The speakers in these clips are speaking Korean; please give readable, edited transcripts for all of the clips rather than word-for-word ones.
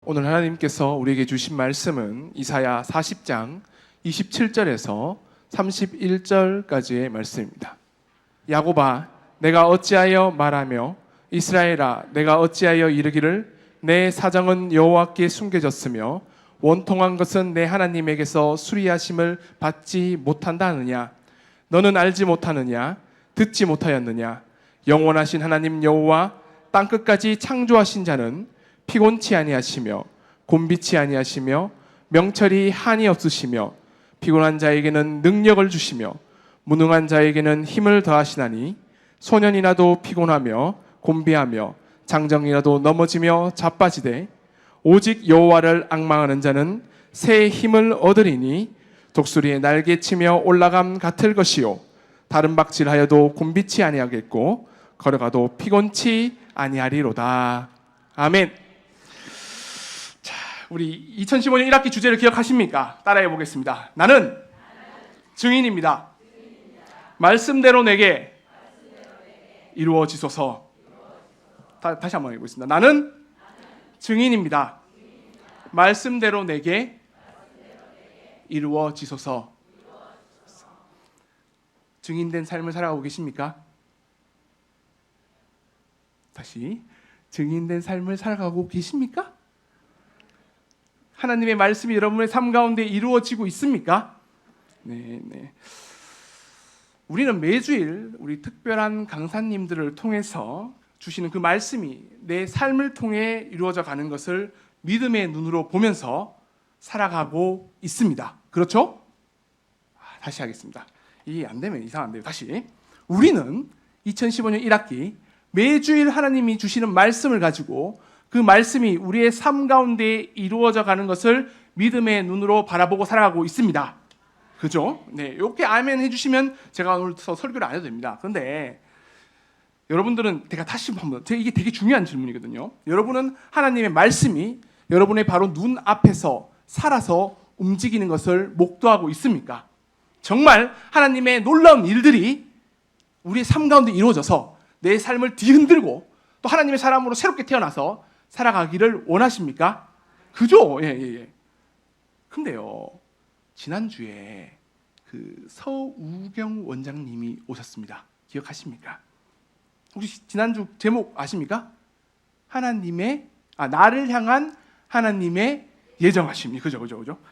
오늘 하나님께서 우리에게 주신 말씀은 이사야 40장 27절에서 31절까지의 말씀입니다. 야곱아, 내가 어찌하여 말하며 이스라엘아, 내가 어찌하여 이르기를 내 사정은 여호와께 숨겨졌으며 원통한 것은 내 하나님에게서 수리하심을 받지 못한다 하느냐? 너는 알지 못하느냐? 듣지 못하였느냐? 영원하신 하나님 여호와 땅끝까지 창조하신 자는 피곤치 아니하시며 곤비치 아니하시며 명철이 한이 없으시며 피곤한 자에게는 능력을 주시며 무능한 자에게는 힘을 더하시나니 소년이라도 피곤하며 곤비하며 장정이라도 넘어지며 자빠지되 오직 여호와를 앙망하는 자는 새 힘을 얻으리니 독수리의 날개치며 올라감 같을 것이요 다른 박질하여도 곤비치 아니하겠고 걸어가도 피곤치 아니하리로다. 아멘. 우리 2015년 1학기 주제를 기억하십니까? 따라해 보겠습니다. 나는 증인입니다. 말씀대로 내게 이루어지소서. 다시 한번 해보겠습니다. 나는 증인입니다. 말씀대로 내게 이루어지소서. 증인된 삶을 살아가고 계십니까? 다시, 증인된 삶을 살아가고 계십니까? 하나님의 말씀이 여러분의 삶 가운데 이루어지고 있습니까? 네. 우리는 매주일 우리 특별한 강사님들을 통해서 주시는 그 말씀이 내 삶을 통해 이루어져 가는 것을 믿음의 눈으로 보면서 살아가고 있습니다. 그렇죠? 다시 하겠습니다. 이게 안 되면 이상한데요. 다시. 우리는 2015년 1학기 매주일 하나님이 주시는 말씀을 가지고 그 말씀이 우리의 삶 가운데 이루어져 가는 것을 믿음의 눈으로 바라보고 살아가고 있습니다. 그죠? 네, 이렇게 아멘 해주시면 제가 오늘 설교를 안 해도 됩니다. 그런데 여러분들은 제가 다시 한번, 이게 되게 중요한 질문이거든요. 여러분은 하나님의 말씀이 여러분의 바로 눈 앞에서 살아서 움직이는 것을 목도하고 있습니까? 정말 하나님의 놀라운 일들이 우리의 삶 가운데 이루어져서 내 삶을 뒤흔들고 또 하나님의 사람으로 새롭게 태어나서 살아가기를 원하십니까? 그죠? 예. 근데요, 지난주에 그 서우경 원장님이 오셨습니다. 기억하십니까? 혹시 지난주 제목 아십니까? 나를 향한 하나님의 예정하심이. 그죠?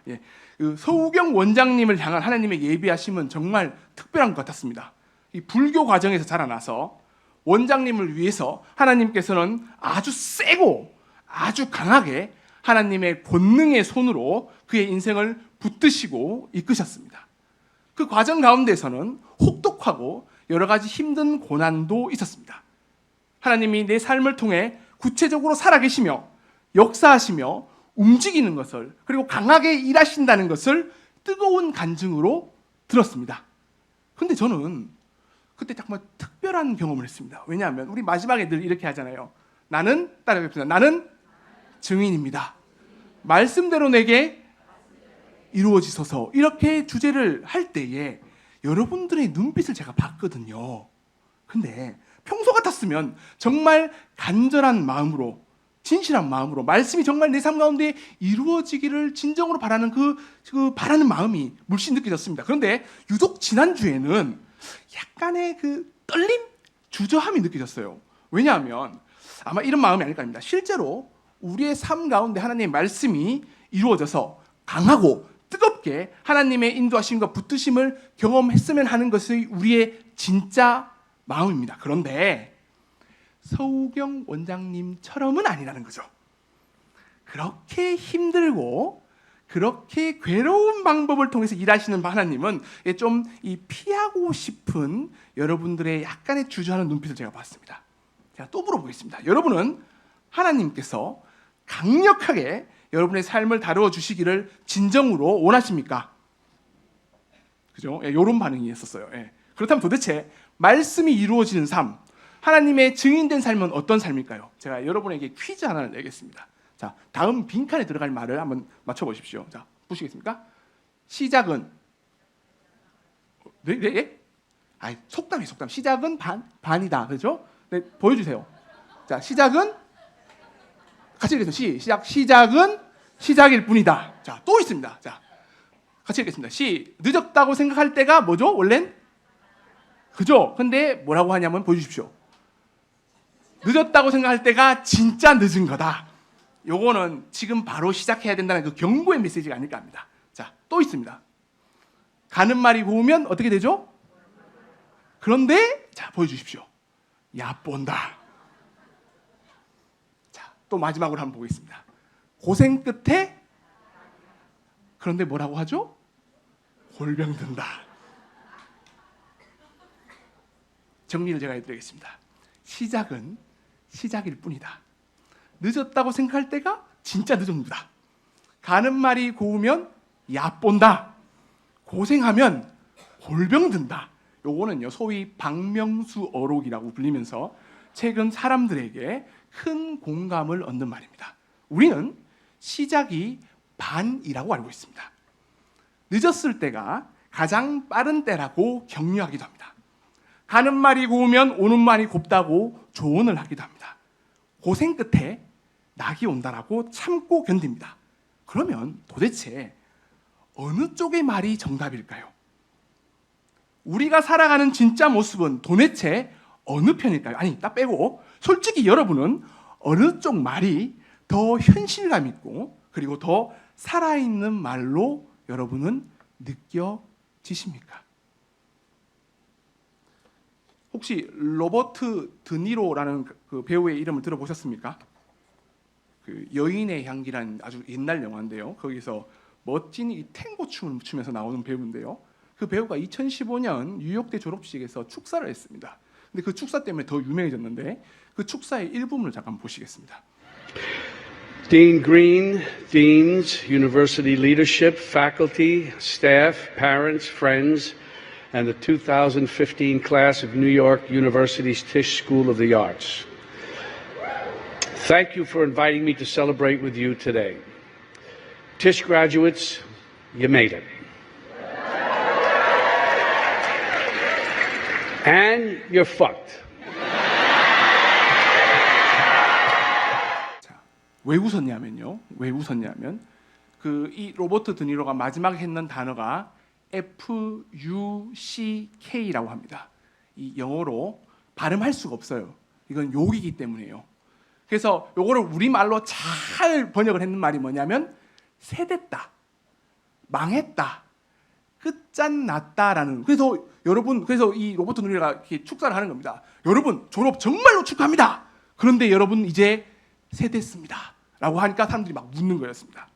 예. 그 서우경 원장님을 향한 하나님의 예비하심은 정말 특별한 것 같았습니다. 이 불교 과정에서 자라나서 원장님을 위해서 하나님께서는 아주 세고 아주 강하게 하나님의 권능의 손으로 그의 인생을 붙드시고 이끄셨습니다. 그 과정 가운데서는 혹독하고 여러 가지 힘든 고난도 있었습니다. 하나님이 내 삶을 통해 구체적으로 살아계시며 역사하시며 움직이는 것을, 그리고 강하게 일하신다는 것을 뜨거운 간증으로 들었습니다. 그런데 저는 그때 정말 특별한 경험을 했습니다. 왜냐하면 우리 마지막에 늘 이렇게 하잖아요. 따라해봅시다. 나는 증인입니다. 말씀대로 내게 이루어지소서. 이렇게 주제를 할 때에 여러분들의 눈빛을 제가 봤거든요. 근데 평소 같았으면 정말 간절한 마음으로, 진실한 마음으로 말씀이 정말 내 삶 가운데 이루어지기를 진정으로 바라는 그 바라는 마음이 물씬 느껴졌습니다. 그런데 유독 지난주에는 약간의 그 떨림? 주저함이 느껴졌어요. 왜냐하면 아마 이런 마음이 아닐까 합니다. 실제로 우리의 삶 가운데 하나님의 말씀이 이루어져서 강하고 뜨겁게 하나님의 인도하심과 붙드심을 경험했으면 하는 것이 우리의 진짜 마음입니다. 그런데 서우경 원장님처럼은 아니라는 거죠. 그렇게 힘들고 그렇게 괴로운 방법을 통해서 일하시는 하나님은 좀 피하고 싶은 여러분들의 약간의 주저하는 눈빛을 제가 봤습니다. 제가 또 물어보겠습니다. 여러분은 하나님께서 강력하게 여러분의 삶을 다루어 주시기를 진정으로 원하십니까? 그죠? 이런 반응이 있었어요. 그렇다면 도대체 말씀이 이루어지는 삶, 하나님의 증인된 삶은 어떤 삶일까요? 제가 여러분에게 퀴즈 하나를 내겠습니다. 자, 다음 빈칸에 들어갈 말을 한번 맞춰보십시오. 자, 보시겠습니까? 시작은 네? 속담이 속담. 시작은 반이다. 그렇죠? 네, 보여주세요. 자, 시작은 같이 읽겠습니다. 시작. 시작은 시작일 뿐이다. 자, 또 있습니다. 자, 같이 읽겠습니다. 늦었다고 생각할 때가 뭐죠? 원래는 그죠? 근데 뭐라고 하냐면 보여주십시오. 늦었다고 생각할 때가 진짜 늦은 거다. 요거는 지금 바로 시작해야 된다는 그 경고의 메시지가 아닐까 합니다. 자, 또 있습니다. 가는 말이 고우면 어떻게 되죠? 그런데 자, 보여주십시오. 얕본다. 자, 또 마지막으로 한번 보겠습니다. 고생 끝에 그런데 뭐라고 하죠? 골병든다. 정리를 제가 해드리겠습니다. 시작은 시작일 뿐이다. 늦었다고 생각할 때가 진짜 늦은 거다. 가는 말이 고우면 얕본다. 고생하면 골병든다. 요거는요, 소위 박명수어록이라고 불리면서 최근 사람들에게 큰 공감을 얻는 말입니다. 우리는 시작이 반이라고 알고 있습니다. 늦었을 때가 가장 빠른 때라고 격려하기도 합니다. 가는 말이 고우면 오는 말이 곱다고 조언을 하기도 합니다. 고생 끝에 낙이 온다라고 참고 견딥니다. 그러면 도대체 어느 쪽의 말이 정답일까요? 우리가 살아가는 진짜 모습은 도대체 어느 편일까요? 아니, 딱 빼고 솔직히 여러분은 어느 쪽 말이 더 현실감 있고 그리고 더 살아있는 말로 여러분은 느껴지십니까? 혹시 로버트 드니로라는 그 배우의 이름을 들어보셨습니까? 그 여인의 향기라는 아주 옛날 영화인데요. 거기서 멋진 이 탱고 춤을 추면서 나오는 배우인데요. 그 배우가 2015년 뉴욕대 졸업식에서 축사를 했습니다. 근데 그 축사 때문에 더 유명해졌는데 그 축사의 일부분을 잠깐 보시겠습니다. Dean Green, deans, university leadership, faculty, staff, parents, friends, and the 2015 class of New York University's Tisch School of the Arts. Thank you for inviting me to celebrate with you today. Tisch graduates, you made it. And you're fucked. 왜 웃었냐면요. 왜 웃었냐면 그 이 로버트 드니로가 마지막에 했는 단어가 FUCK라고 합니다. 이 영어로 발음할 수가 없어요. 이건 욕이기 때문이에요. 그래서 요거를 우리말로 잘 번역을 했는 말이 뭐냐면 세됐다, 망했다, 끝장났다라는. 그래서 여러분, 그래서 이 로버트 드니로가 이렇게 축사를 하는 겁니다. 여러분 졸업 정말로 축하합니다. 그런데 여러분 이제 세됐습니다 라고 하니까 사람들이 막 웃는 거였습니다.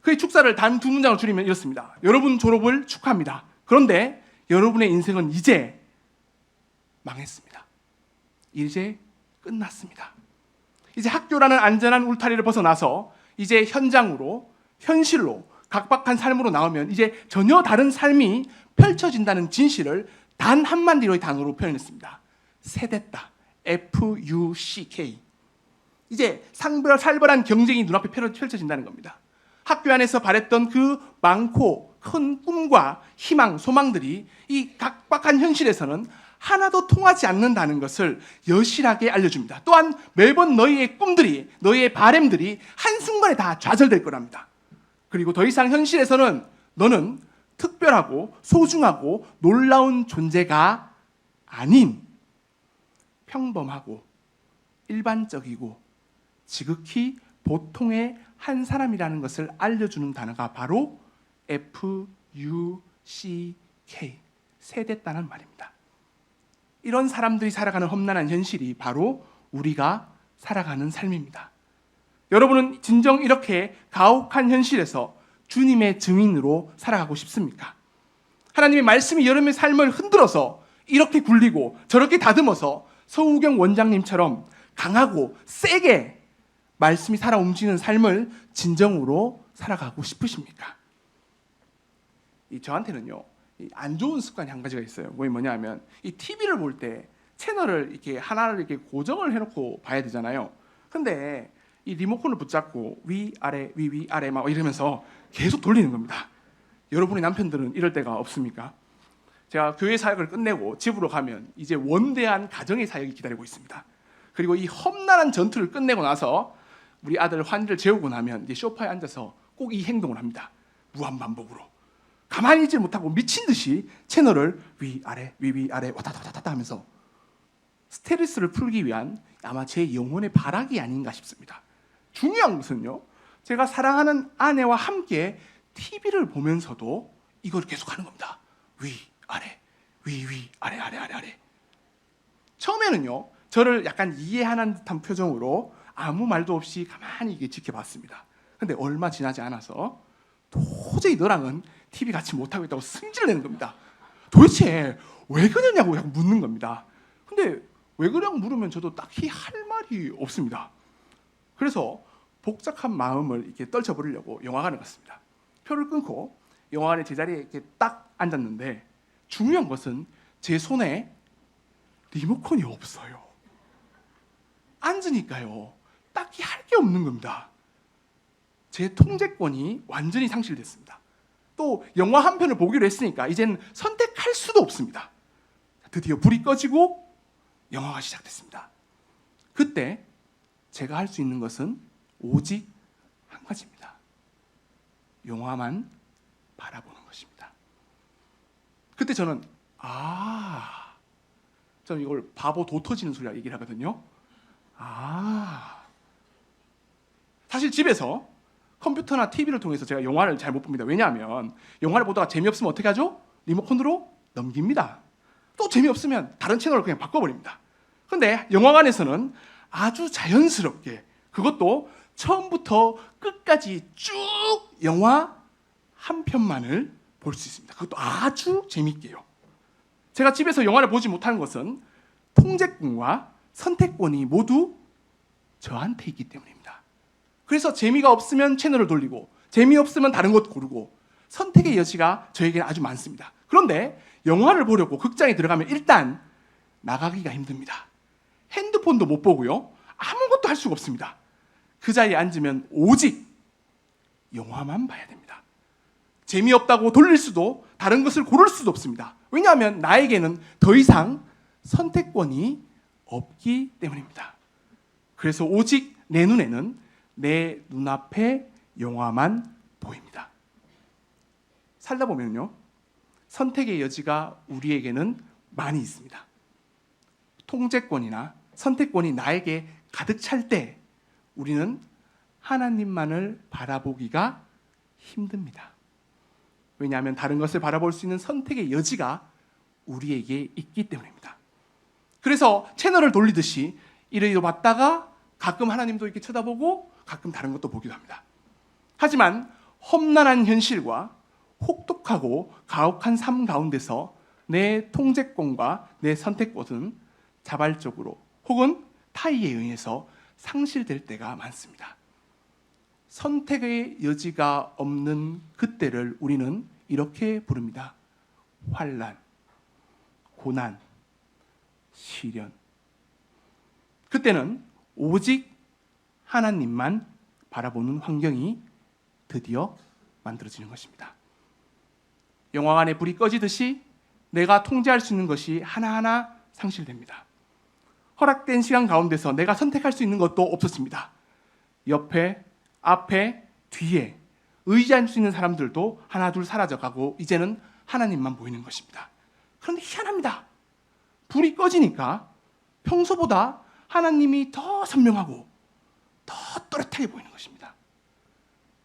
그 축사를 단 두 문장을 줄이면 이렇습니다. 여러분 졸업을 축하합니다. 그런데 여러분의 인생은 이제 망했습니다. 이제 끝났습니다. 이제 학교라는 안전한 울타리를 벗어나서 이제 현장으로, 현실로, 각박한 삶으로 나오면 이제 전혀 다른 삶이 펼쳐진다는 진실을 단 한마디로의 단어로 표현했습니다. 세됐다. FUCK. 이제 살벌한 경쟁이 눈앞에 펼쳐진다는 겁니다. 학교 안에서 바랬던 그 많고 큰 꿈과 희망, 소망들이 이 각박한 현실에서는 하나도 통하지 않는다는 것을 여실하게 알려줍니다. 또한 매번 너희의 꿈들이, 너희의 바램들이 한순간에 다 좌절될 거랍니다. 그리고 더 이상 현실에서는 너는 특별하고 소중하고 놀라운 존재가 아닌 평범하고 일반적이고 지극히 보통의 한 사람이라는 것을 알려주는 단어가 바로 FUCK, 세됐다는 말입니다. 이런 사람들이 살아가는 험난한 현실이 바로 우리가 살아가는 삶입니다. 여러분은 진정 이렇게 가혹한 현실에서 주님의 증인으로 살아가고 싶습니까? 하나님의 말씀이 여러분의 삶을 흔들어서 이렇게 굴리고 저렇게 다듬어서 서우경 원장님처럼 강하고 세게 말씀이 살아 움직이는 삶을 진정으로 살아가고 싶으십니까? 저한테는요, 안 좋은 습관이 한 가지가 있어요. 그게 뭐냐 하면 이 TV를 볼 때 채널을 이렇게 하나를 이렇게 고정을 해놓고 봐야 되잖아요. 근데 이 리모컨을 붙잡고 위 아래 위 아래 막 이러면서 계속 돌리는 겁니다. 여러분의 남편들은 이럴 때가 없습니까? 제가 교회 사역을 끝내고 집으로 가면 이제 원대한 가정의 사역이 기다리고 있습니다. 그리고 이 험난한 전투를 끝내고 나서 우리 아들 환희를 재우고 나면 이제 소파에 앉아서 꼭 이 행동을 합니다. 무한반복으로. 가만히 있지 못하고 미친 듯이 채널을 위아래 위아래 왔다 갔다 왔다 하면서 스트레스를 풀기 위한 아마 제 영혼의 발악이 아닌가 싶습니다. 중요한 것은요, 제가 사랑하는 아내와 함께 TV를 보면서도 이걸 계속하는 겁니다. 위아래 위아래 아래. 처음에는요, 저를 약간 이해하는 듯한 표정으로 아무 말도 없이 가만히 이게 지켜봤습니다. 근데 얼마 지나지 않아서 도저히 너랑은 TV 같이 못하고 있다고 승질을 내는 겁니다. 도대체 왜 그러냐고 묻는 겁니다. 근데 왜 그러냐고 물으면 저도 딱히 할 말이 없습니다. 그래서 복잡한 마음을 이렇게 떨쳐버리려고 영화관에 갔습니다. 표를 끊고 영화관의 제자리에 이렇게 딱 앉았는데 중요한 것은 제 손에 리모컨이 없어요. 앉으니까요, 딱히 할 게 없는 겁니다. 제 통제권이 완전히 상실됐습니다. 또 영화 한 편을 보기로 했으니까 이제는 선택할 수도 없습니다. 드디어 불이 꺼지고 영화가 시작됐습니다. 그때 제가 할 수 있는 것은 오직 한 가지입니다. 영화만 바라보는 것입니다. 그때 저는 저는 이걸 바보 도 터지는 소리라고 얘기를 하거든요. 사실 집에서 컴퓨터나 TV를 통해서 제가 영화를 잘 못 봅니다. 왜냐하면 영화를 보다가 재미없으면 어떻게 하죠? 리모컨으로 넘깁니다. 또 재미없으면 다른 채널을 그냥 바꿔버립니다. 그런데 영화관에서는 아주 자연스럽게, 그것도 처음부터 끝까지 쭉 영화 한 편만을 볼 수 있습니다. 그것도 아주 재밌게요. 제가 집에서 영화를 보지 못하는 것은 통제권과 선택권이 모두 저한테 있기 때문입니다. 그래서 재미가 없으면 채널을 돌리고 재미없으면 다른 것 고르고 선택의 여지가 저에게는 아주 많습니다. 그런데 영화를 보려고 극장에 들어가면 일단 나가기가 힘듭니다. 핸드폰도 못 보고요, 아무것도 할 수가 없습니다. 그 자리에 앉으면 오직 영화만 봐야 됩니다. 재미없다고 돌릴 수도 다른 것을 고를 수도 없습니다. 왜냐하면 나에게는 더 이상 선택권이 없기 때문입니다. 그래서 오직 내 눈에는 내 눈앞에 영화만 보입니다. 살다 보면요, 선택의 여지가 우리에게는 많이 있습니다. 통제권이나 선택권이 나에게 가득 찰 때 우리는 하나님만을 바라보기가 힘듭니다. 왜냐하면 다른 것을 바라볼 수 있는 선택의 여지가 우리에게 있기 때문입니다. 그래서 채널을 돌리듯이 이리로 봤다가 가끔 하나님도 이렇게 쳐다보고 가끔 다른 것도 보기도 합니다. 하지만 험난한 현실과 혹독하고 가혹한 삶 가운데서 내 통제권과 내 선택권은 자발적으로 혹은 타의에 의해서 상실될 때가 많습니다. 선택의 여지가 없는 그때를 우리는 이렇게 부릅니다. 환난, 고난, 시련. 그때는 오직 하나님만 바라보는 환경이 드디어 만들어지는 것입니다. 영화관에 불이 꺼지듯이 내가 통제할 수 있는 것이 하나하나 상실됩니다. 허락된 시간 가운데서 내가 선택할 수 있는 것도 없었습니다. 옆에, 앞에, 뒤에 의지할 수 있는 사람들도 하나 둘 사라져가고 이제는 하나님만 보이는 것입니다. 그런데 희한합니다. 불이 꺼지니까 평소보다 하나님이 더 선명하고 더 또렷하게 보이는 것입니다.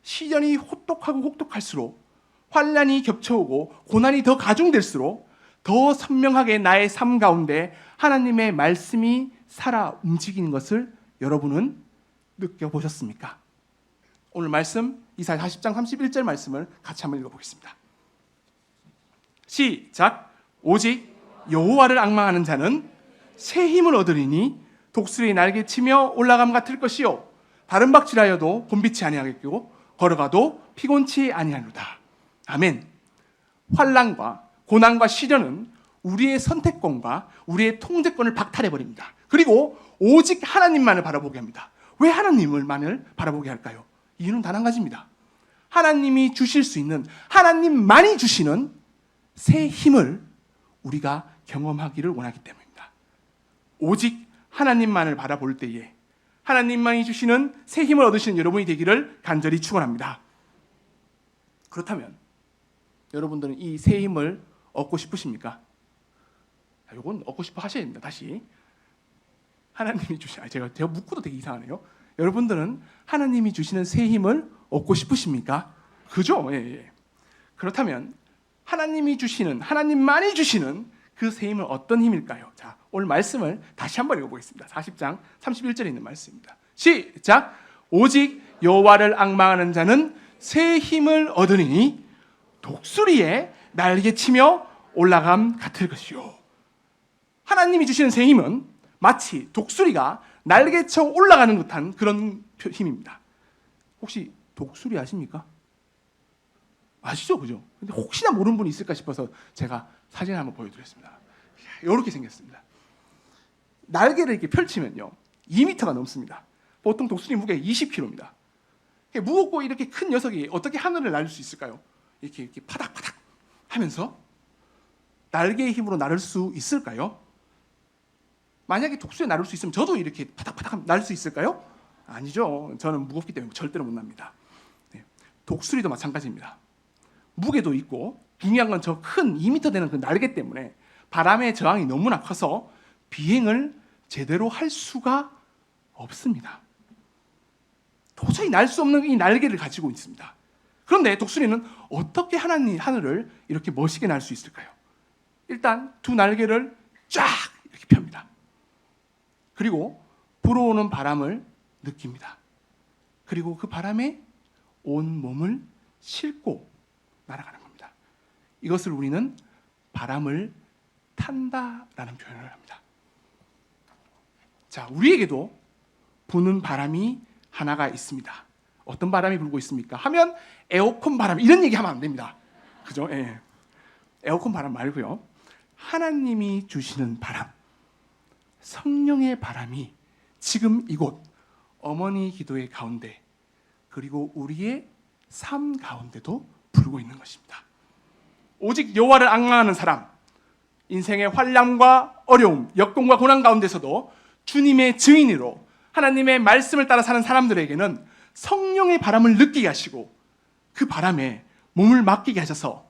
시련이 혹독할수록 환난이 겹쳐오고 고난이 더 가중될수록 더 선명하게 나의 삶 가운데 하나님의 말씀이 살아 움직이는 것을 여러분은 느껴보셨습니까? 오늘 말씀 이사야 40장 31절 말씀을 같이 한번 읽어보겠습니다. 시작. 오직 여호와를 앙망하는 자는 새 힘을 얻으리니 독수리 날개치며 올라감 같을 것이요 다른 박질하여도 곤비치 아니하겠고 걸어가도 피곤치 아니하노라. 아멘. 환난과 고난과 시련은 우리의 선택권과 우리의 통제권을 박탈해버립니다. 그리고 오직 하나님만을 바라보게 합니다. 왜 하나님을만을 바라보게 할까요? 이유는 단 한 가지입니다. 하나님이 주실 수 있는, 하나님만이 주시는 새 힘을 우리가 경험하기를 원하기 때문입니다. 오직 하나님만을 바라볼 때에 하나님만이 주시는 새 힘을 얻으시는 여러분이 되기를 간절히 축원합니다. 그렇다면 여러분들은 이 새 힘을 얻고 싶으십니까? 이건 얻고 싶어 하셔야 됩니다. 다시 하나님이 주신 제가 묻고도 되게 이상하네요. 여러분들은 하나님이 주시는 새 힘을 얻고 싶으십니까? 그죠? 예. 그렇다면 하나님이 주시는, 하나님만이 주시는 그 새 힘은 어떤 힘일까요? 자, 오늘 말씀을 다시 한번 읽어보겠습니다. 40장 31절에 있는 말씀입니다. 시작! 오직 여호와를 앙망하는 자는 새 힘을 얻으니 독수리에 날개치며 올라감 같을 것이요. 하나님이 주시는 새 힘은 마치 독수리가 날개쳐 올라가는 듯한 그런 힘입니다. 혹시 독수리 아십니까? 아시죠? 그죠? 근데 혹시나 모르는 분이 있을까 싶어서 제가 사진을 한번 보여드렸습니다. 이렇게 생겼습니다. 날개를 이렇게 펼치면요 2m가 넘습니다. 보통 독수리 무게 20kg입니다. 무겁고 이렇게 큰 녀석이 어떻게 하늘을 날 수 있을까요? 이렇게 파닥파닥 하면서 날개의 힘으로 나를 수 있을까요? 만약에 독수리에 나를 수 있으면 저도 이렇게 파닥파닥 날 수 있을까요? 아니죠. 저는 무겁기 때문에 절대로 못 납니다. 독수리도 마찬가지입니다. 무게도 있고 중요한 건 저 큰 2m 되는 그 날개 때문에 바람의 저항이 너무나 커서 비행을 제대로 할 수가 없습니다. 도저히 날 수 없는 이 날개를 가지고 있습니다. 그런데 독수리는 어떻게 하늘을 이렇게 멋있게 날 수 있을까요? 일단 두 날개를 쫙 이렇게 펴니다. 그리고 불어오는 바람을 느낍니다. 그리고 그 바람에 온 몸을 싣고 날아가는 겁니다. 이것을 우리는 바람을 탄다라는 표현을 합니다. 자, 우리에게도 부는 바람이 하나가 있습니다. 어떤 바람이 불고 있습니까? 하면 에어컨 바람 이런 얘기하면 안 됩니다. 그죠? 예. 에어컨 바람 말고요. 하나님이 주시는 바람, 성령의 바람이 지금 이곳 어머니 기도의 가운데 그리고 우리의 삶 가운데도 불고 있는 것입니다. 오직 여호와를 앙망하는 사람, 인생의 환난과 어려움, 역경과 고난 가운데서도 주님의 증인으로 하나님의 말씀을 따라 사는 사람들에게는 성령의 바람을 느끼게 하시고 그 바람에 몸을 맡기게 하셔서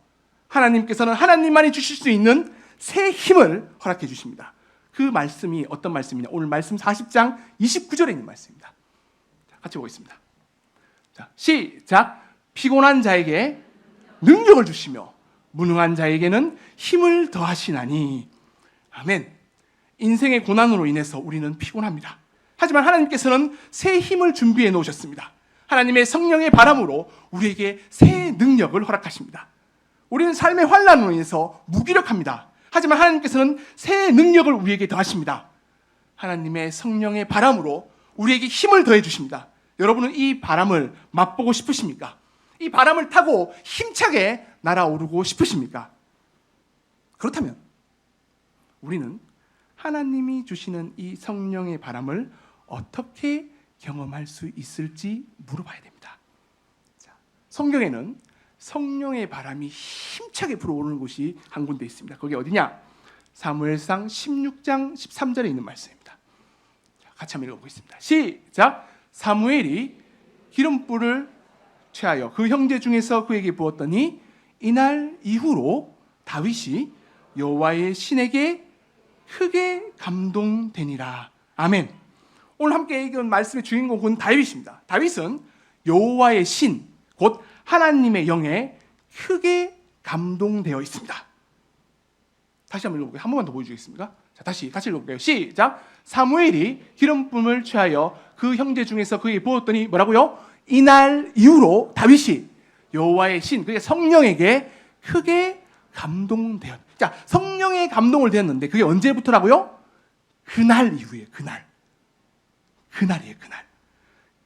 하나님께서는 하나님만이 주실 수 있는 새 힘을 허락해 주십니다. 그 말씀이 어떤 말씀이냐? 오늘 말씀 40장 29절에 있는 말씀입니다. 자, 같이 보겠습니다. 자, 시작! 피곤한 자에게 능력을 주시며 무능한 자에게는 힘을 더하시나니. 아멘. 인생의 고난으로 인해서 우리는 피곤합니다. 하지만 하나님께서는 새 힘을 준비해 놓으셨습니다. 하나님의 성령의 바람으로 우리에게 새 능력을 허락하십니다. 우리는 삶의 환난으로 인해서 무기력합니다. 하지만 하나님께서는 새 능력을 우리에게 더하십니다. 하나님의 성령의 바람으로 우리에게 힘을 더해 주십니다. 여러분은 이 바람을 맛보고 싶으십니까? 이 바람을 타고 힘차게 날아오르고 싶으십니까? 그렇다면 우리는 하나님이 주시는 이 성령의 바람을 어떻게 경험할 수 있을지 물어봐야 됩니다. 자, 성경에는 성령의 바람이 힘차게 불어오르는 곳이 한 군데 있습니다. 거기 어디냐? 사무엘상 16장 13절에 있는 말씀입니다. 자, 같이 한번 읽어보겠습니다. 시작! 사무엘이 기름불을 취하여 그 형제 중에서 그에게 부었더니 이날 이후로 다윗이 여호와의 신에게 크게 감동되니라. 아멘. 오늘 함께 읽은 말씀의 주인공은 다윗입니다. 다윗은 여호와의 신, 곧 하나님의 영에 크게 감동되어 있습니다. 다시 한번 읽어볼게요. 한 번만 더 보여주겠습니까? 자, 다시 같이 읽어볼게요. 시작! 사무엘이 기름품을 취하여 그 형제 중에서 그에게 부었더니 뭐라고요? 이날 이후로 다윗이 여호와의 신, 그게 성령에게 크게 감동되었다. 자, 성령의 감동을 되었는데 그게 언제부터라고요? 그날 이후에, 그날이에요, 그날.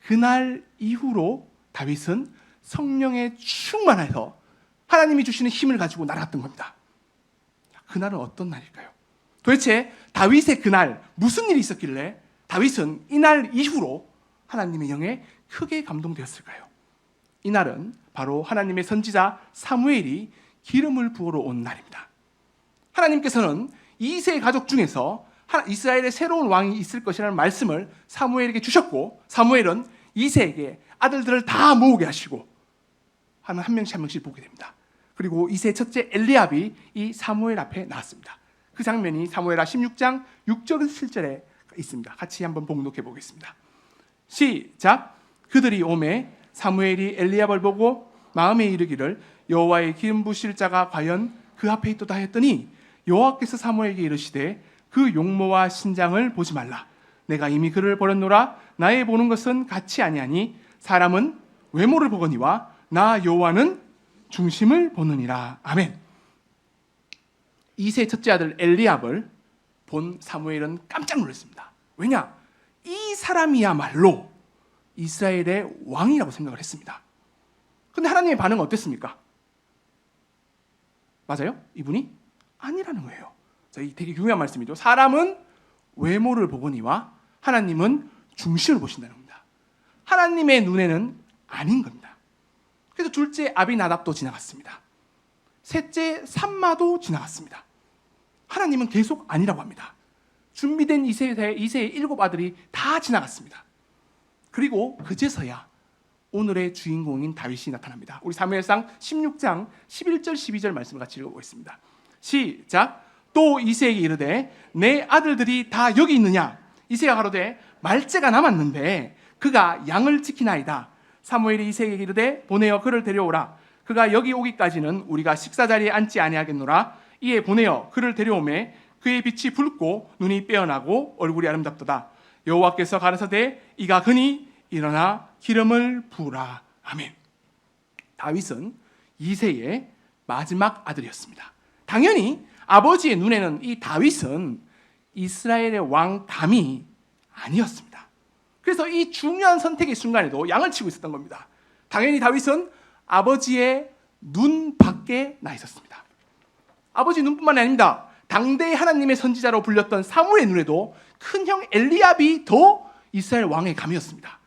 그날 이후로 다윗은 성령에 충만해서 하나님이 주시는 힘을 가지고 날아갔던 겁니다. 그날은 어떤 날일까요? 도대체 다윗의 그날 무슨 일이 있었길래 다윗은 이날 이후로 하나님의 영에 크게 감동되었을까요? 이날은 바로 하나님의 선지자 사무엘이 기름을 부으러 온 날입니다. 하나님께서는 이세 가족 중에서 이스라엘에 새로운 왕이 있을 것이라는 말씀을 사무엘에게 주셨고, 사무엘은 이새에게 아들들을 다 모으게 하시고 한 명씩 한 명씩 보게 됩니다. 그리고 이새의 첫째 엘리압이 이 사무엘 앞에 나왔습니다. 그 장면이 사무엘하 16장 6절 7절에 있습니다. 같이 한번 봉독해 보겠습니다. 시작. 그들이 오매 사무엘이 엘리압을 보고 마음에 이르기를 여호와의 기름 부실 자가 과연 그 앞에 있도다 했더니 여호와께서 사무엘에게 이르시되 그 용모와 신장을 보지 말라. 내가 이미 그를 버렸노라. 나의 보는 것은 같이 아니하니 사람은 외모를 보거니와 나 여호와는 중심을 보느니라. 아멘. 이세 첫째 아들 엘리압을 본 사무엘은 깜짝 놀랐습니다. 왜냐? 이 사람이야말로 이스라엘의 왕이라고 생각을 했습니다. 근데 하나님의 반응은 어땠습니까? 맞아요? 이분이 아니라는 거예요. 이 되게 중요한 말씀이죠. 사람은 외모를 보거니와 하나님은 중심을 보신다는 겁니다. 하나님의 눈에는 아닌 겁니다. 그래서 둘째 아비나답도 지나갔습니다. 셋째 삼마도 지나갔습니다. 하나님은 계속 아니라고 합니다. 준비된 이새의 7 아들이 다 지나갔습니다. 그리고 그제서야 오늘의 주인공인 다윗이 나타납니다. 우리 사무엘상 16장 11절 12절 말씀을 같이 읽어보겠습니다. 시작. 또 이새에게 이르되 내 아들들이 다 여기 있느냐? 이새가 가로되 말째가 남았는데 그가 양을 지키나이다. 사무엘이 이새에게 이르되 보내어 그를 데려오라. 그가 여기 오기까지는 우리가 식사 자리에 앉지 아니하겠노라. 이에 보내어 그를 데려오매 그의 빛이 붉고 눈이 빼어나고 얼굴이 아름답도다. 여호와께서 가라사대 이가 그니 일어나 기름을 부으라. 아멘. 다윗은 이새의 마지막 아들이었습니다. 당연히 아버지의 눈에는 이 다윗은 이스라엘의 왕감이 아니었습니다. 그래서 이 중요한 선택의 순간에도 양을 치고 있었던 겁니다. 당연히 다윗은 아버지의 눈 밖에 나 있었습니다. 아버지 눈뿐만이 아닙니다. 당대의 하나님의 선지자로 불렸던 사무엘의 눈에도 큰형 엘리압이 더 이스라엘 왕의 감이었습니다.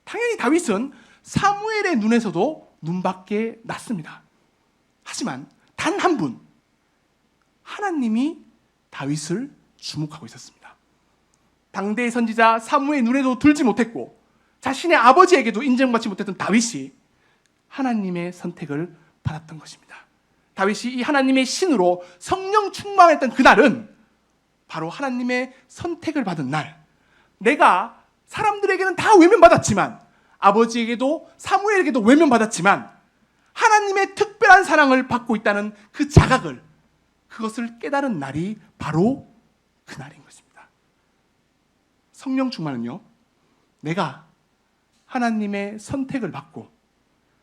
당연히 다윗은 사무엘의 눈에서도 눈 밖에 났습니다. 하지만 단 한 분, 하나님이 다윗을 주목하고 있었습니다. 당대의 선지자 사무엘의 눈에도 들지 못했고 자신의 아버지에게도 인정받지 못했던 다윗이 하나님의 선택을 받았던 것입니다. 다윗이 이 하나님의 신으로 성령 충만했던 그날은 바로 하나님의 선택을 받은 날. 내가 사람들에게는 다 외면받았지만 아버지에게도 사무엘에게도 외면받았지만 하나님의 특별한 사랑을 받고 있다는 그 자각을, 그것을 깨달은 날이 바로 그날인 것입니다. 성령 충만은요, 내가 하나님의 선택을 받고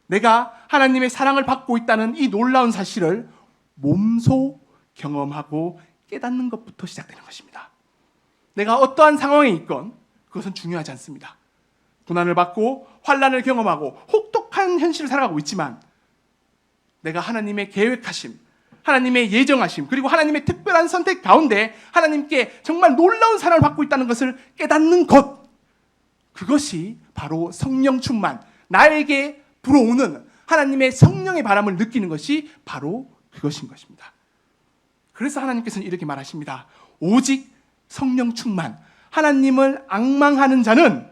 내가 하나님의 사랑을 받고 있다는 이 놀라운 사실을 몸소 경험하고 깨닫는 것부터 시작되는 것입니다. 내가 어떠한 상황에 있건 그것은 중요하지 않습니다. 고난을 받고 환난을 경험하고 혹독한 현실을 살아가고 있지만 내가 하나님의 계획하심, 하나님의 예정하심, 그리고 하나님의 특별한 선택 가운데 하나님께 정말 놀라운 사랑을 받고 있다는 것을 깨닫는 것, 그것이 바로 성령 충만, 나에게 불어오는 하나님의 성령의 바람을 느끼는 것이 바로 그것인 것입니다. 그래서 하나님께서는 이렇게 말하십니다. 오직 성령 충만, 하나님을 앙망하는 자는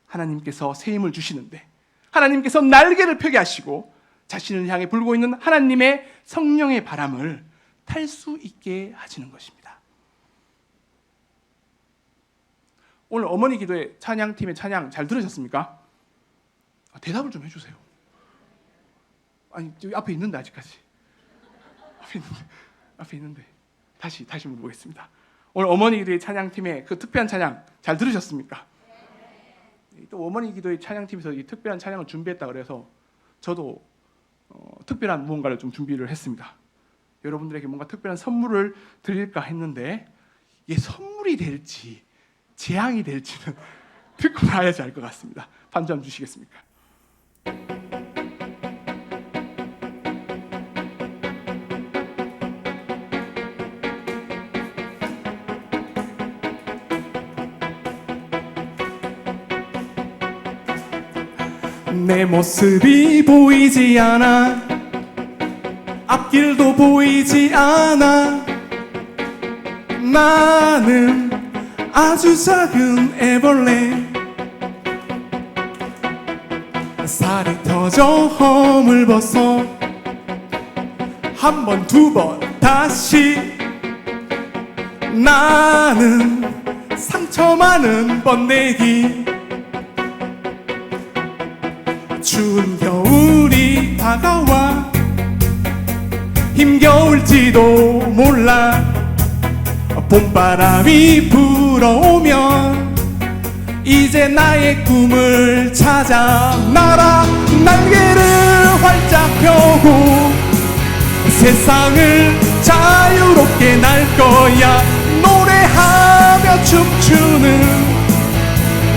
하나님께서 새 힘을 주시는데 하나님께서 날개를 펴게 하시고 자신을 향해 불고 있는 하나님의 성령의 바람을 탈 수 있게 하시는 것입니다. 오늘 어머니 기도회 찬양팀의 찬양 잘 들으셨습니까? 대답을 좀 해주세요. 아니, 저기 앞에 있는데 아직까지. 앞에 있는데. 다시 물어보겠습니다. 오늘 어머니 기도회 찬양팀의 그 특별한 찬양 잘 들으셨습니까? 또 어머니 기도회 찬양팀에서 이 특별한 찬양을 준비했다 그래서 저도 특별한 무언가를 좀 준비를 했습니다. 여러분들에게 뭔가 특별한 선물을 드릴까 했는데 이게 선물이 될지 재앙이 될지는 듣고 나야지 알 것 같습니다. 반주 한번 주시겠습니까? 내 모습이 보이지 않아 앞길도 보이지 않아 나는 아주 작은 애벌레 살이 터져 허물 벗어 한 번 두 번 다시 나는 상처 많은 번데기 추운 겨울이 다가와 힘겨울지도 몰라 봄바람이 불어오면 이제 나의 꿈을 찾아 날아 날개를 활짝 펴고 세상을 자유롭게 날 거야 노래하며 춤추는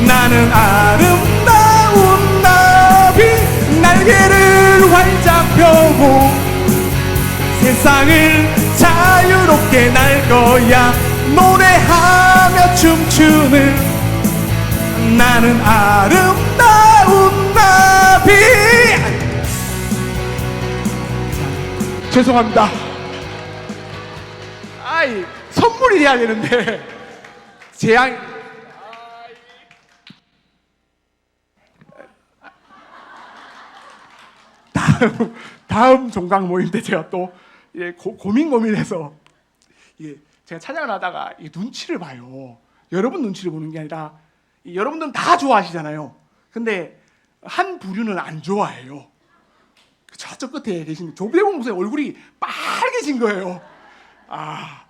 나는 아름다운 나비 날개를 활짝 펴고 세상을 자유롭게 날 거야 노래하며 춤추는 나는 아름다운 나비. 죄송합니다. 아이 선물이 돼야 되는데 재앙. 다음 종강 모임 때 제가 또 고민해서 제가 찬양을 하다가 눈치를 봐요. 여러분 눈치를 보는 게 아니라 여러분들은 다 좋아하시잖아요. 근데 한 부류는 안 좋아해요. 저쪽 끝에 계신 조배용 목사님 얼굴이 빨개진 거예요. 아,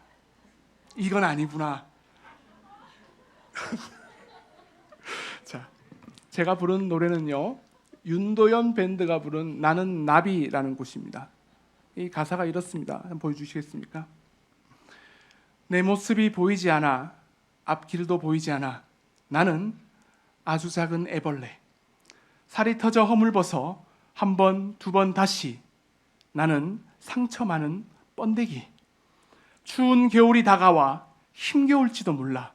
이건 아니구나. 자, 제가 부른 노래는요, 윤도현 밴드가 부른 나는 나비라는 곳입니다. 이 가사가 이렇습니다. 한번 보여주시겠습니까? 내 모습이 보이지 않아, 앞길도 보이지 않아. 나는 아주 작은 애벌레. 살이 터져 허물벗어 한 번, 두 번 다시. 나는 상처 많은 번데기. 추운 겨울이 다가와 힘겨울지도 몰라.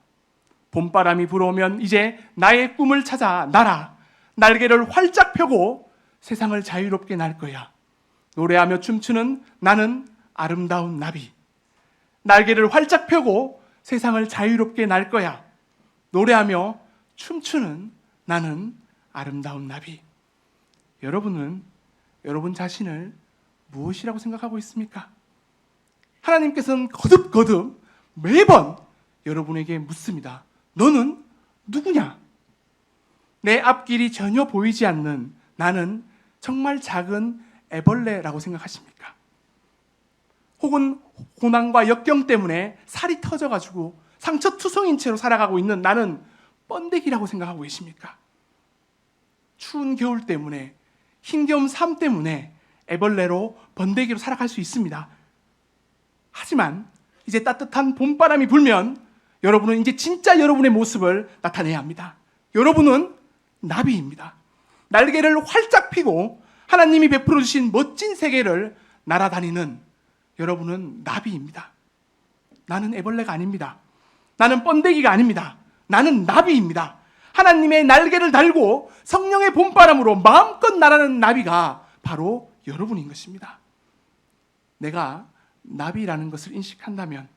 봄바람이 불어오면 이제 나의 꿈을 찾아 날아 날개를 활짝 펴고 세상을 자유롭게 날 거야. 노래하며 춤추는 나는 아름다운 나비. 날개를 활짝 펴고 세상을 자유롭게 날 거야. 노래하며 춤추는 나는 아름다운 나비. 여러분은 여러분 자신을 무엇이라고 생각하고 있습니까? 하나님께서는 거듭거듭 매번 여러분에게 묻습니다. 너는 누구냐? 내 앞길이 전혀 보이지 않는 나는 정말 작은 애벌레라고 생각하십니까? 혹은 고난과 역경 때문에 살이 터져가지고 상처투성인 채로 살아가고 있는 나는 번데기라고 생각하고 계십니까? 추운 겨울 때문에 힘겨운 삶 때문에 애벌레로 번데기로 살아갈 수 있습니다. 하지만 이제 따뜻한 봄바람이 불면 여러분은 이제 진짜 여러분의 모습을 나타내야 합니다. 여러분은 나비입니다. 날개를 활짝 펴고 하나님이 베풀어 주신 멋진 세계를 날아다니는 여러분은 나비입니다. 나는 애벌레가 아닙니다. 나는 번데기가 아닙니다. 나는 나비입니다. 하나님의 날개를 달고 성령의 봄바람으로 마음껏 날아가는 나비가 바로 여러분인 것입니다. 내가 나비라는 것을 인식한다면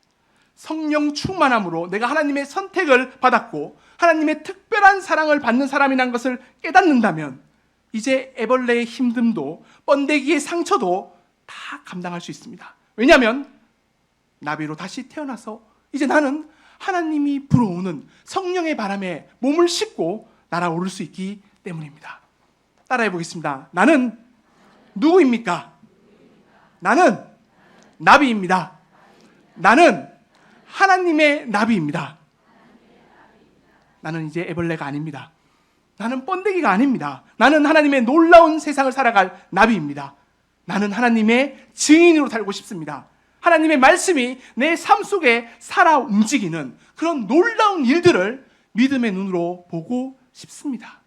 성령 충만함으로 내가 하나님의 선택을 받았고 하나님의 특별한 사랑을 받는 사람이라는 것을 깨닫는다면 이제 애벌레의 힘듦도 번데기의 상처도 다 감당할 수 있습니다. 왜냐하면 나비로 다시 태어나서 이제 나는 하나님이 불어오는 성령의 바람에 몸을 싣고 날아오를 수 있기 때문입니다. 따라해 보겠습니다. 나는 누구입니까? 나는 나비입니다. 나는 하나님의 나비입니다. 나는 이제 애벌레가 아닙니다. 나는 번데기가 아닙니다. 나는 하나님의 놀라운 세상을 살아갈 나비입니다. 나는 하나님의 증인으로 살고 싶습니다. 하나님의 말씀이 내 삶 속에 살아 움직이는 그런 놀라운 일들을 믿음의 눈으로 보고 싶습니다.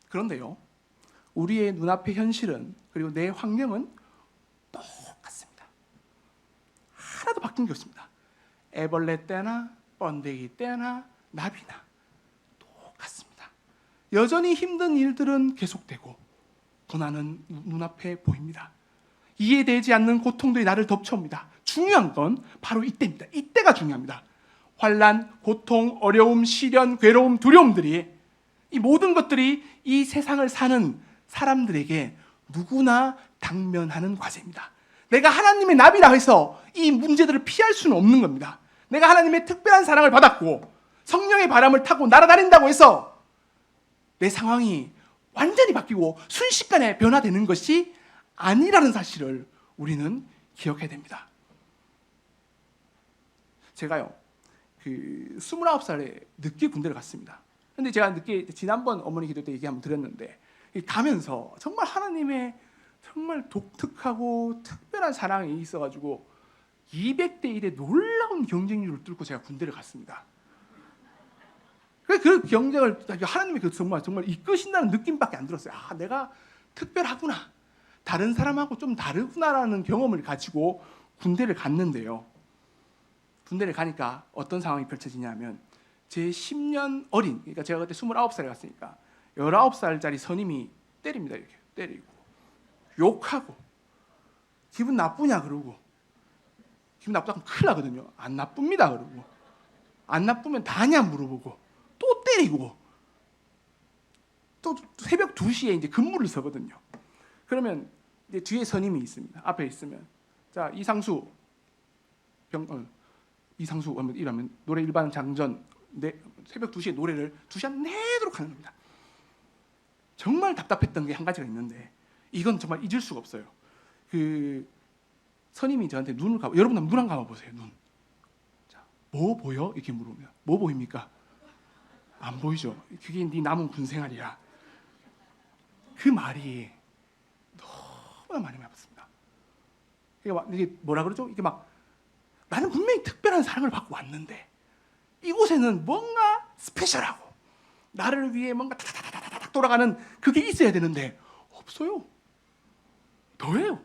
그런데요, 우리의 눈앞의 현실은 그리고 내 환경은 똑같습니다. 하나도 바뀐 게 없습니다. 애벌레 때나 번데기 때나 나비나 똑같습니다. 여전히 힘든 일들은 계속되고 고난은 눈앞에 보입니다. 이해되지 않는 고통들이 나를 덮쳐옵니다. 중요한 건 바로 이때입니다. 이때가 중요합니다. 환난, 고통, 어려움, 시련, 괴로움, 두려움들이 이 모든 것들이 이 세상을 사는 사람들에게 누구나 당면하는 과제입니다. 내가 하나님의 나비라 해서 이 문제들을 피할 수는 없는 겁니다. 내가 하나님의 특별한 사랑을 받았고 성령의 바람을 타고 날아다닌다고 해서 내 상황이 완전히 바뀌고 순식간에 변화되는 것이 아니라는 사실을 우리는 기억해야 됩니다. 제가요, 29살에 늦게 군대를 갔습니다. 근데 제가 늦게 지난번 어머니 기도 때 얘기 한번 드렸는데 가면서 정말 하나님의 정말 독특하고 특별한 사랑이 있어가지고 200대 1의 놀라운 경쟁률을 뚫고 제가 군대를 갔습니다. 그 경쟁을 하나님이 정말 이끄신다는 느낌밖에 안 들었어요. 아, 내가 특별하구나, 다른 사람하고 좀 다르구나라는 경험을 가지고 군대를 갔는데요. 군대를 가니까 어떤 상황이 펼쳐지냐면 제 10년 어린, 그러니까 제가 그때 29살에 갔으니까 19살짜리 선임이 때립니다. 이렇게 때리고 욕하고 기분 나쁘냐 그러고, 기분 나쁘다 하면 큰일 나거든요. 안 나쁩니다 그러고, 안 나쁘면 다냐 물어보고 또 때리고, 또 새벽 2시에 이제 근무를 서거든요. 그러면 이제 뒤에 선임이 있습니다. 앞에 있으면 자 이상수 이라면 노래 일반 장전 새벽 2시에 노래를 2시간 내도록 하는 겁니다. 정말 답답했던 게 한 가지가 있는데 이건 정말 잊을 수가 없어요. 그 선임이 저한테 눈을 감아, 여러분 눈 한 감아 보세요. 눈. 자, 뭐 보여? 이렇게 물으면 뭐 보입니까? 안 보이죠? 그게 네 남은 군 생활이야. 그 말이 너무나 많이 와봤습니다. 이게 뭐라 그러죠? 이게 막 나는 분명히 특별한 사랑을 받고 왔는데 이곳에는 뭔가 스페셜하고 나를 위해 뭔가 타타타타닥 돌아가는 그게 있어야 되는데 없어요. 더해요.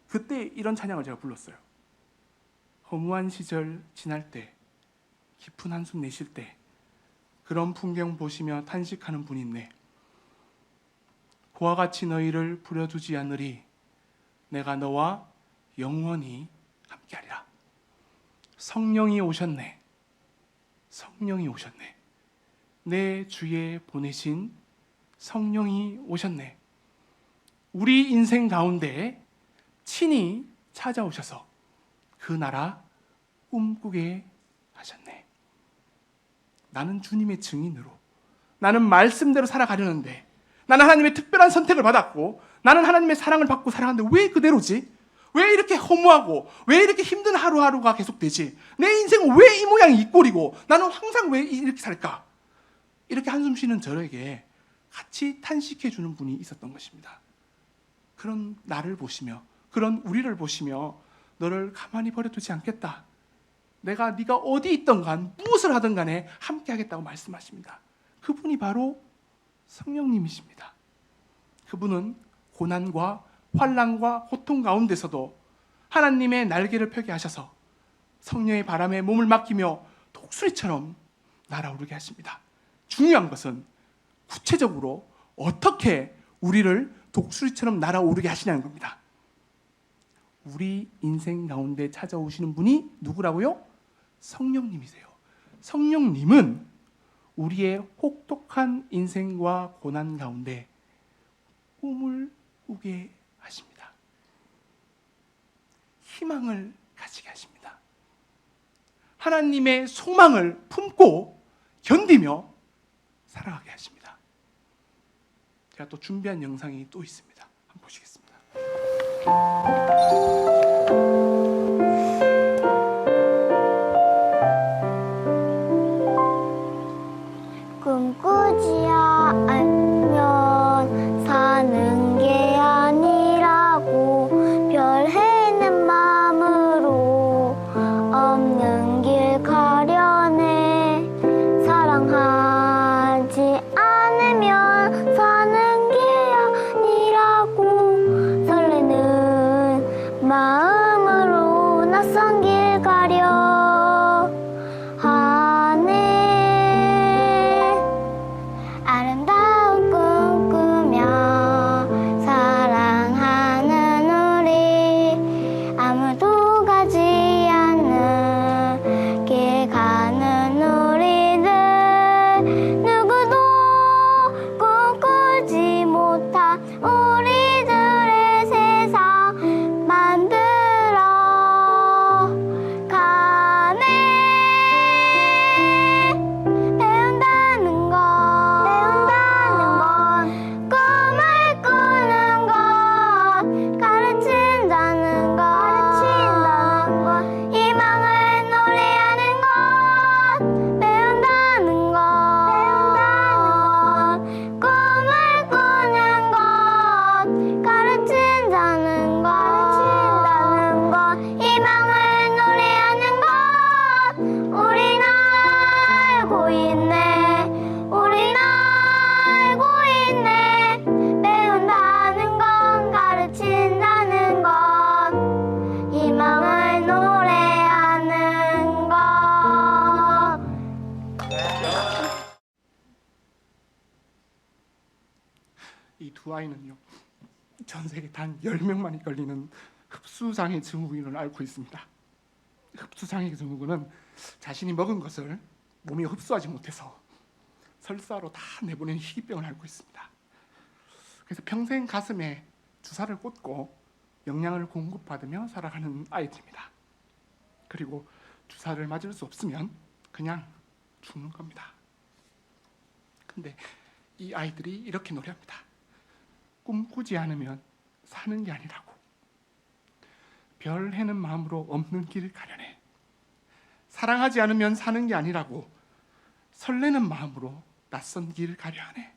그때 이런 찬양을 제가 불렀어요. 허무한 시절 지날 때, 깊은 한숨 내쉴 때 그런 풍경 보시며 탄식하는 분이 있네. 그와 같이 너희를 부려두지 않으리. 내가 너와 영원히 함께하리라. 성령이 오셨네. 성령이 오셨네. 내 주에 보내신 성령이 오셨네. 우리 인생 가운데 친히 찾아오셔서 그 나라 꿈꾸게 하셨네. 나는 주님의 증인으로, 나는 말씀대로 살아가려는데, 나는 하나님의 특별한 선택을 받았고 나는 하나님의 사랑을 받고 살아가는데 왜 그대로지? 왜 이렇게 허무하고 왜 이렇게 힘든 하루하루가 계속되지? 내 인생은 왜 이 모양이 이 꼴이고 나는 항상 왜 이렇게 살까? 이렇게 한숨 쉬는 저에게 같이 탄식해 주는 분이 있었던 것입니다. 그런 나를 보시며, 그런 우리를 보시며 너를 가만히 버려두지 않겠다. 내가 네가 어디 있던 간 무엇을 하든 간에 함께 하겠다고 말씀하십니다. 그분이 바로 성령님이십니다. 그분은 고난과 환난과 고통 가운데서도 하나님의 날개를 펴게 하셔서 성령의 바람에 몸을 맡기며 독수리처럼 날아오르게 하십니다. 중요한 것은 구체적으로 어떻게 우리를 독수리처럼 날아오르게 하시냐는 겁니다. 우리 인생 가운데 찾아오시는 분이 누구라고요? 성령님이세요. 성령님은 우리의 혹독한 인생과 고난 가운데 꿈을 꾸게 하십니다. 희망을 가지게 하십니다. 하나님의 소망을 품고 견디며 살아가게 하십니다. 제가 또 준비한 영상이 또 있습니다. 한번 보시겠습니다. 꿈꾸지 않으면 사는 게 아니라고 별 해는 마음으로 없는 길 가려내. 사랑하지 않으면 사는 게 아니라고 설레는 이 두 아이는요, 전 세계 단 10명만이 걸리는 흡수장애 증후군을 앓고 있습니다. 흡수장애 증후군은 자신이 먹은 것을 몸이 흡수하지 못해서 설사로 다 내보내는 희귀병을 앓고 있습니다. 그래서 평생 가슴에 주사를 꽂고 영양을 공급받으며 살아가는 아이들입니다. 그리고 주사를 맞을 수 없으면 그냥 죽는 겁니다. 근데 이 아이들이 이렇게 노래합니다. 꿈꾸지 않으면 사는 게 아니라고. 별 해는 마음으로 없는 길을 가려내. 사랑하지 않으면 사는 게 아니라고. 설레는 마음으로 낯선 길을 가려 하네.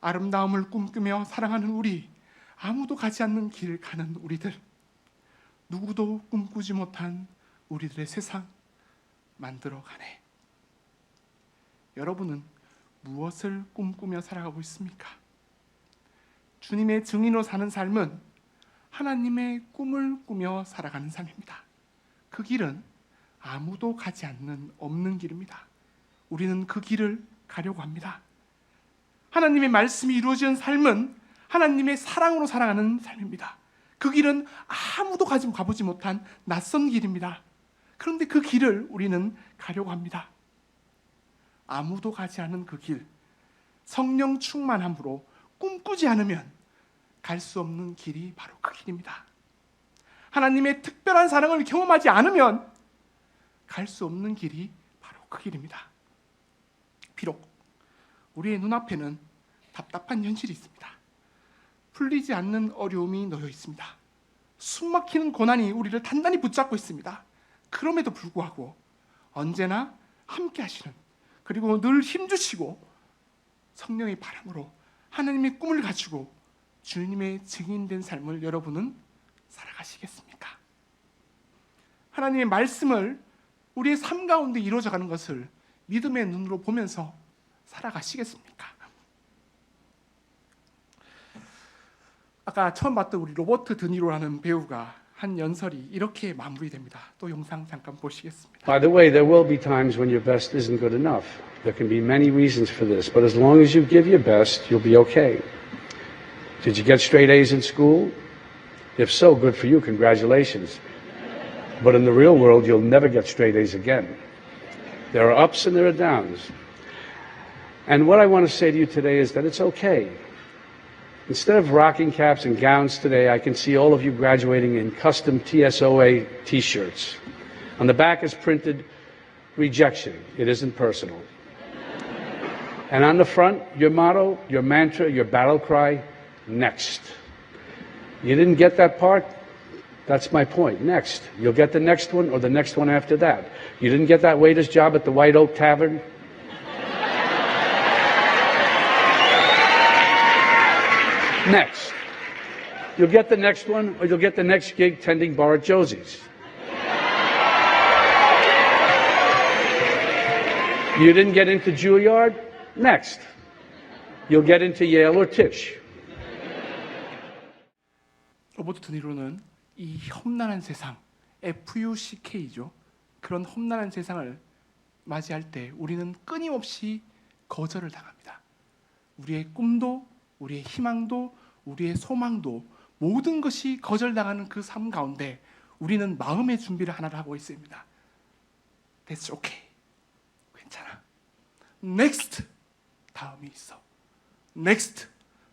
아름다움을 꿈꾸며 사랑하는 우리, 아무도 가지 않는 길을 가는 우리들, 누구도 꿈꾸지 못한 우리들의 세상 만들어가네. 여러분은 무엇을 꿈꾸며 살아가고 있습니까? 주님의 증인으로 사는 삶은 하나님의 꿈을 꾸며 살아가는 삶입니다. 그 길은 아무도 가지 않는 없는 길입니다. 우리는 그 길을 가려고 합니다. 하나님의 말씀이 이루어진 삶은 하나님의 사랑으로 살아가는 삶입니다. 그 길은 아무도 가보지 못한 낯선 길입니다. 그런데 그 길을 우리는 가려고 합니다. 아무도 가지 않은 그 길, 성령 충만함으로 꿈꾸지 않으면 갈 수 없는 길이 바로 그 길입니다. 하나님의 특별한 사랑을 경험하지 않으면 갈 수 없는 길이 바로 그 길입니다. 비록 우리의 눈앞에는 답답한 현실이 있습니다. 풀리지 않는 어려움이 놓여 있습니다. 숨막히는 고난이 우리를 단단히 붙잡고 있습니다. 그럼에도 불구하고 언제나 함께 하시는, 그리고 늘 힘주시고 성령의 바람으로 하나님의 꿈을 가지고 주님의 증인된 삶을 여러분은 살아가시겠습니까? 하나님의 말씀을 우리의 삶 가운데 이루어져가는 것을 믿음의 눈으로 보면서 살아가시겠습니까? 아까 처음 봤던 우리 로버트 드니로라는 배우가 한 연설이 이렇게 마무리됩니다. 또 영상 잠깐 보시겠습니다. By the way, there will be times when your best isn't good enough. There can be many reasons for this, but as long as you give your best, you'll be okay. Did you get straight A's in school? If so, good for you, congratulations. But in the real world, you'll never get straight A's again. There are ups and there are downs. And what I want to say to you today is that it's okay. Instead of rocking caps and gowns today, I can see all of you graduating in custom TSOA t-shirts. On the back is printed, rejection. It isn't personal. And on the front, your motto, your mantra, your battle cry, next. You didn't get that part? That's my point. Next. You'll get the next one or the next one after that. You didn't get that waiter's job at the White Oak Tavern? Next. You'll get the next one, or you'll get the next gig tending bar at Josie's. You didn't get into Juilliard? Next. You'll get into Yale or Tisch. 로버트 드니로는 이 험난한 세상, FUCK죠. 그런 험난한 세상을 맞이할 때 우리는 끊임없이 거절을 당합니다. 우리의 꿈도, 우리의 희망도, 우리의 소망도 모든 것이 거절당하는 그 삶 가운데 우리는 마음의 준비를 하나를 하고 있습니다. That's okay. 괜찮아. Next. 다음이 있어. Next.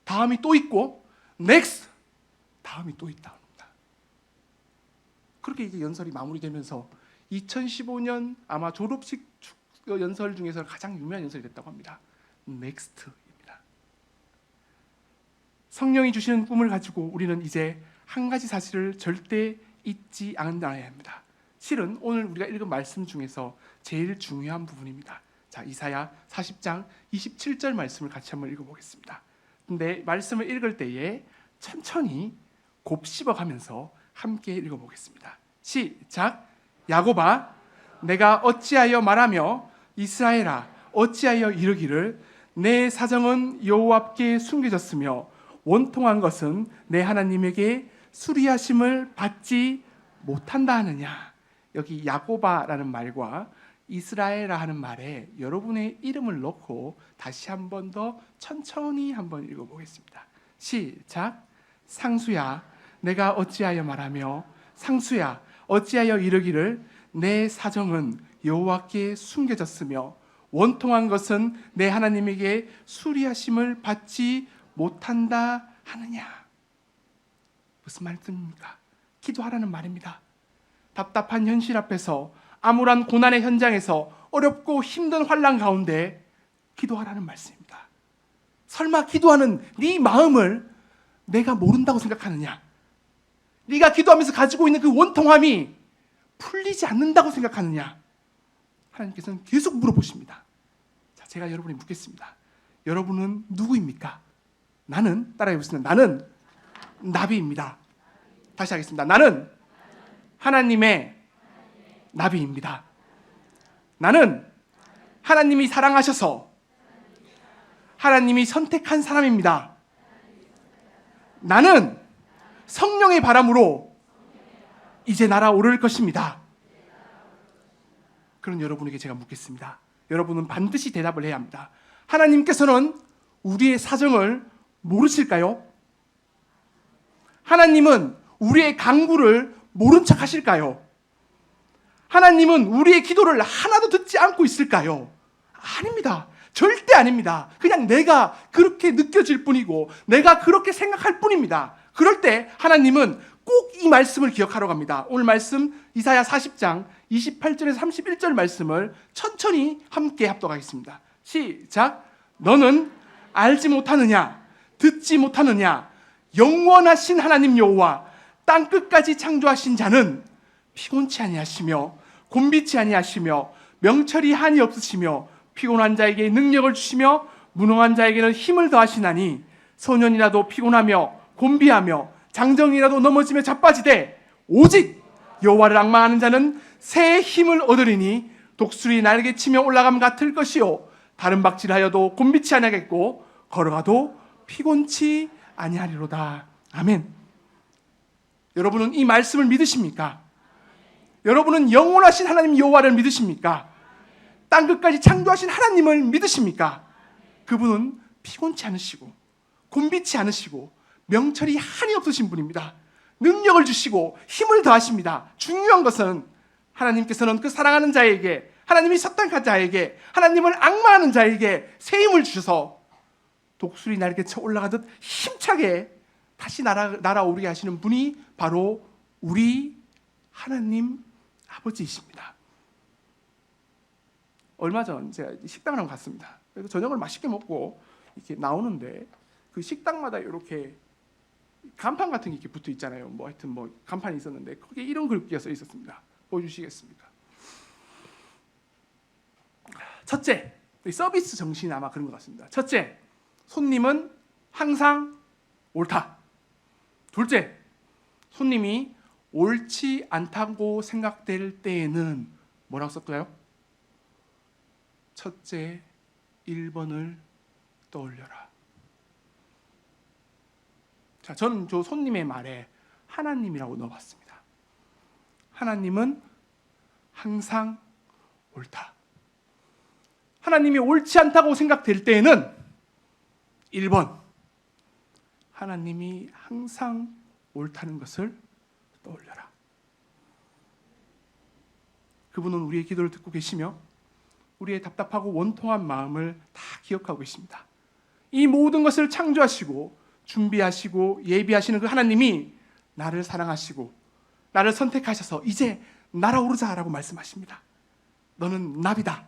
다음이 또 있고 Next. 다음이 또 있다. 그렇게 이제 연설이 마무리되면서 2015년 아마 졸업식 연설 중에서 가장 유명한 연설이 됐다고 합니다. Next입니다. 성령이 주시는 꿈을 가지고 우리는 이제 한 가지 사실을 절대 잊지 않아야 합니다. 실은 오늘 우리가 읽은 말씀 중에서 제일 중요한 부분입니다. 자, 이사야 40장 27절 말씀을 같이 한번 읽어보겠습니다. 근데 말씀을 읽을 때에 천천히 곱씹어가면서 함께 읽어보겠습니다. 시작. 야곱아, 내가 어찌하여 말하며 이스라엘아, 어찌하여 이르기를 내 사정은 여호와께 숨겨졌으며 원통한 것은 내 하나님에게 수리하심을 받지 못한다 하느냐. 여기 야곱아라는 말과 이스라엘아 하는 말에 여러분의 이름을 넣고 다시 한 번 더 천천히 한번 읽어보겠습니다. 시작. 상수야, 내가 어찌하여 말하며 상수야, 어찌하여 이르기를 내 사정은 여호와께 숨겨졌으며 원통한 것은 내 하나님에게 수리하심을 받지 못한다 하느냐. 무슨 말씀입니까? 기도하라는 말입니다. 답답한 현실 앞에서, 암울한 고난의 현장에서, 어렵고 힘든 환난 가운데 기도하라는 말씀입니다. 설마 기도하는 네 마음을 내가 모른다고 생각하느냐? 네가 기도하면서 가지고 있는 그 원통함이 풀리지 않는다고 생각하느냐? 하나님께서는 계속 물어보십니다. 자, 제가 여러분에게 묻겠습니다. 여러분은 누구입니까? 나는, 따라해 보세요. 나는 나비입니다. 다시 하겠습니다. 나는 하나님의 나비입니다. 나는 하나님이 사랑하셔서 하나님이 선택한 사람입니다. 나는 성령의 바람으로 이제 날아오를 것입니다. 그런 여러분에게 제가 묻겠습니다. 여러분은 반드시 대답을 해야 합니다. 하나님께서는 우리의 사정을 모르실까요? 하나님은 우리의 간구를 모른 척 하실까요? 하나님은 우리의 기도를 하나도 듣지 않고 있을까요? 아닙니다. 절대 아닙니다. 그냥 내가 그렇게 느껴질 뿐이고 내가 그렇게 생각할 뿐입니다. 그럴 때 하나님은 꼭 이 말씀을 기억하러 갑니다. 오늘 말씀 이사야 40장 28절에서 31절 말씀을 천천히 함께 합독하겠습니다. 시작. 너는 알지 못하느냐? 듣지 못하느냐? 영원하신 하나님 여호와 땅 끝까지 창조하신 자는 피곤치 아니하시며 곤비치 아니하시며 명철이 한이 없으시며 피곤한 자에게 능력을 주시며 무능한 자에게는 힘을 더하시나니 소년이라도 피곤하며 곤비하며 장정이라도 넘어지며 자빠지되 오직 여호와를 앙망하는 자는 새 힘을 얻으리니 독수리 날개 치며 올라감 같을 것이요 다른 박질하여도 곤비치 아니하겠고 걸어가도 피곤치 아니하리로다. 아멘. 여러분은 이 말씀을 믿으십니까? 여러분은 영원하신 하나님 여호와를 믿으십니까? 땅 끝까지 창조하신 하나님을 믿으십니까? 그분은 피곤치 않으시고 곤비치 않으시고 명철이 한이 없으신 분입니다. 능력을 주시고 힘을 더하십니다. 중요한 것은 하나님께서는 그 사랑하는 자에게, 하나님이 선택한 자에게, 하나님을 앙망하는 자에게 새 힘을 주셔서 독수리 날개쳐 올라가듯 힘차게 다시 날아오르게 하시는 분이 바로 우리 하나님 아버지이십니다. 얼마 전 제가 식당을 한번 갔습니다. 그래서 저녁을 맛있게 먹고 이렇게 나오는데 그 식당마다 이렇게 간판 같은 게 이렇게 붙어 있잖아요. 뭐 하여튼 뭐 간판이 있었는데 거기에 이런 글귀가 써 있었습니다. 보여주시겠습니까? 첫째, 서비스 정신이 아마 그런 것 같습니다. 첫째, 손님은 항상 옳다. 둘째, 손님이 옳지 않다고 생각될 때에는 뭐라고 썼을까요? 첫째 1번을 떠올려라. 자, 저는 저 손님의 말에 하나님이라고 넣어봤습니다. 하나님은 항상 옳다. 하나님이 옳지 않다고 생각될 때에는 1번, 하나님이 항상 옳다는 것을 떠올려라. 그분은 우리의 기도를 듣고 계시며 우리의 답답하고 원통한 마음을 다 기억하고 계십니다. 이 모든 것을 창조하시고 준비하시고 예비하시는 그 하나님이 나를 사랑하시고 나를 선택하셔서 이제 날아오르자라고 말씀하십니다. 너는 나비다.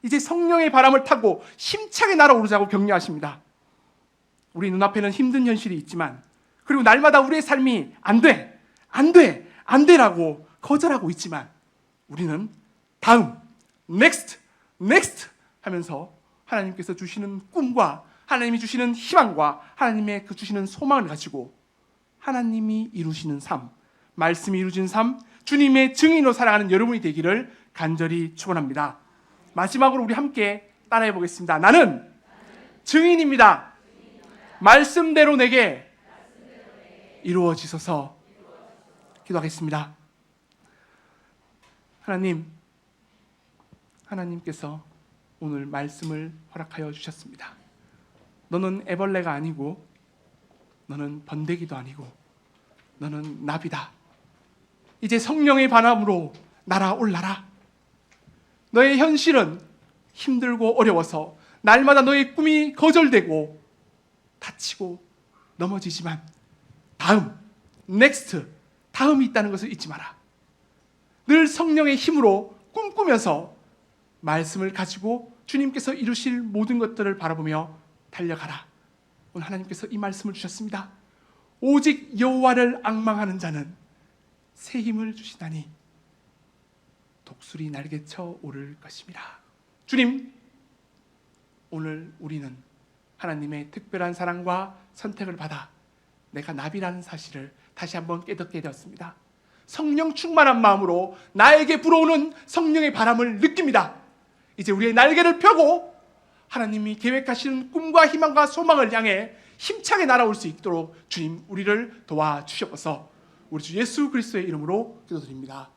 이제 성령의 바람을 타고 힘차게 날아오르자고 격려하십니다. 우리 눈앞에는 힘든 현실이 있지만 그리고 날마다 우리의 삶이 안 돼라고 거절하고 있지만 우리는 다음, next 하면서 하나님께서 주시는 꿈과 하나님이 주시는 희망과 하나님의 그 주시는 소망을 가지고 하나님이 이루시는 삶, 말씀이 이루어진 삶, 주님의 증인으로 살아가는 여러분이 되기를 간절히 축원합니다. 마지막으로 우리 함께 따라해 보겠습니다. 나는 증인입니다. 말씀대로 내게 이루어지소서. 기도하겠습니다. 하나님께서 오늘 말씀을 허락하여 주셨습니다. 너는 애벌레가 아니고 너는 번데기도 아니고 너는 나비다. 이제 성령의 반함으로 날아올라라. 너의 현실은 힘들고 어려워서 날마다 너의 꿈이 거절되고 다치고 넘어지지만 다음, 넥스트, 다음이 있다는 것을 잊지 마라. 늘 성령의 힘으로 꿈꾸면서 말씀을 가지고 주님께서 이루실 모든 것들을 바라보며 달려가라. 오늘 하나님께서 이 말씀을 주셨습니다. 오직 여호와를 앙망하는 자는 새 힘을 주시다니 독수리 날개쳐 오를 것입니다. 주님, 오늘 우리는 하나님의 특별한 사랑과 선택을 받아 내가 나비라는 사실을 다시 한번 깨닫게 되었습니다. 성령 충만한 마음으로 나에게 불어오는 성령의 바람을 느낍니다. 이제 우리의 날개를 펴고 하나님이 계획하시는 꿈과 희망과 소망을 향해 힘차게 날아올 수 있도록 주님 우리를 도와주시옵소서. 우리 주 예수 그리스도의 이름으로 기도드립니다.